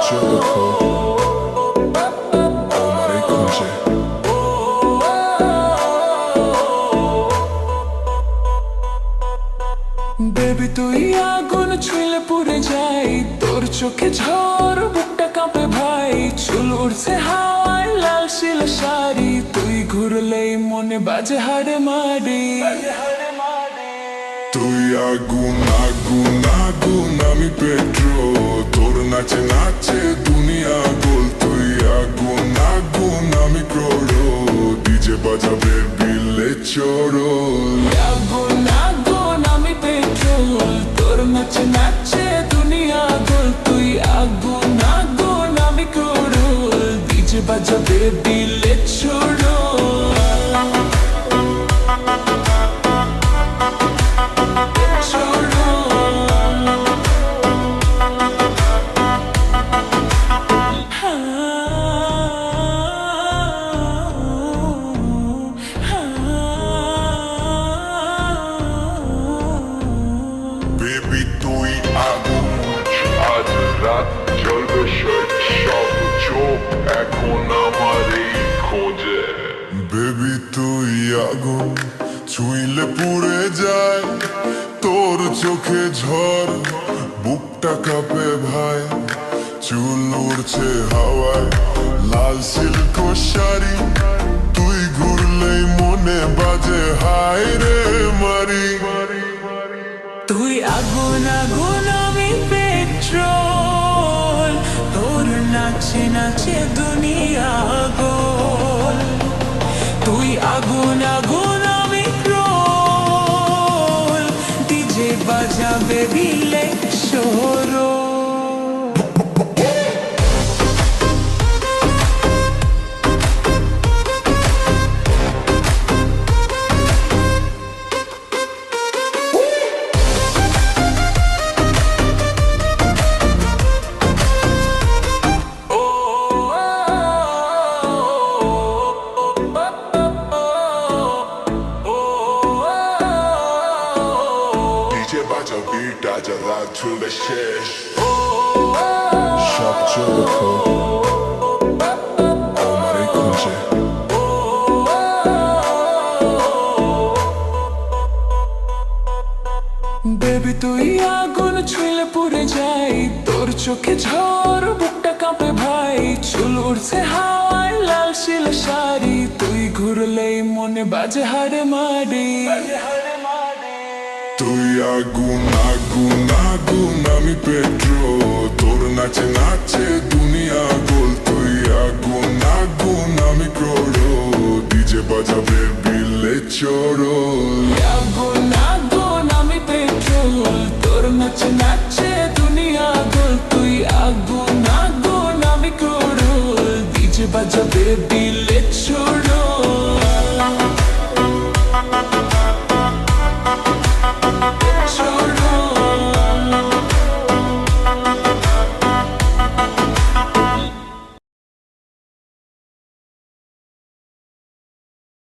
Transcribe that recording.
Baby তুই আগুন ছুঁলে পুড়ে যাই, তোর চোখে ঝড় বুকটা কাঁপে ভাই। চুল উড়ছে হাওয়ায় লাল শিল শাড়ি, তুই ঘুরলেই মনে বাজে হাড়ে মারি। তুই আগুন আগুন আগুন আমি পেট্রোল, তোর নাচে নাচে দুনিয়া গোল। তুই আগুন আগুন আমি ক্রোড়ো, ডিজে বাজাবে বিলে চড়ো। আগুন আগুন আমি পেট্রোল, তোর নাচে নাচে দুনিয়া গোল। তুই আগুন আগুন আমি ক্রোড়, ডিজে বাজাবে বিলে চড়ো। বেবি তুই আগুন, আজ রাত জ্বলবে সব চোখ এখন আমারই খোঁজে। বেবি তুই আগুন ছুঁইলে পুড়ে যায়, তোর চোখে ঝড় বুকটা কাঁপে ভাই। চুল উড়ছে হাওয়ায় লাল সিল্ক শাড়ি, তুই ঘুরলেই মনে বাজে হাই রে মারি। তুই আগুন আগুন আমি পেট্রোল, তোর নাচে নাচে দুনিয়া গোল। তুই আগুন আগুন আমি ক্রোল, ডিজে বাজাবে বিলে শোরো। Beat আজ রাত চলবে শেষ, সব চোখ আমারই খুঁজে। বেবি তুই আগুন ছুঁলে পুড়ে যাই, তোর চোখে ঝড় বুকটা কাঁপে ভাই। চুল উড়ছে হাওয়ায় লাল শিল শাড়ি, তুই ঘুরলেই মনে বাজে হাড়ে মারি। তুই আগুন আগুন আগুন আমি পেট্রোল, তোর নাচে নাচে দুনিয়া গোল। তুই আগুন আগুন আমি ক্রোড়ো, ডিজে বাজাবে বিলে চড়ো। আগুন আগুন আমি পেট্রোল, তোর নাচে নাচে দুনিয়া গোল। তুই আগুন আগুন আমি ক্রোড়, ডিজে বাজাবে বিলে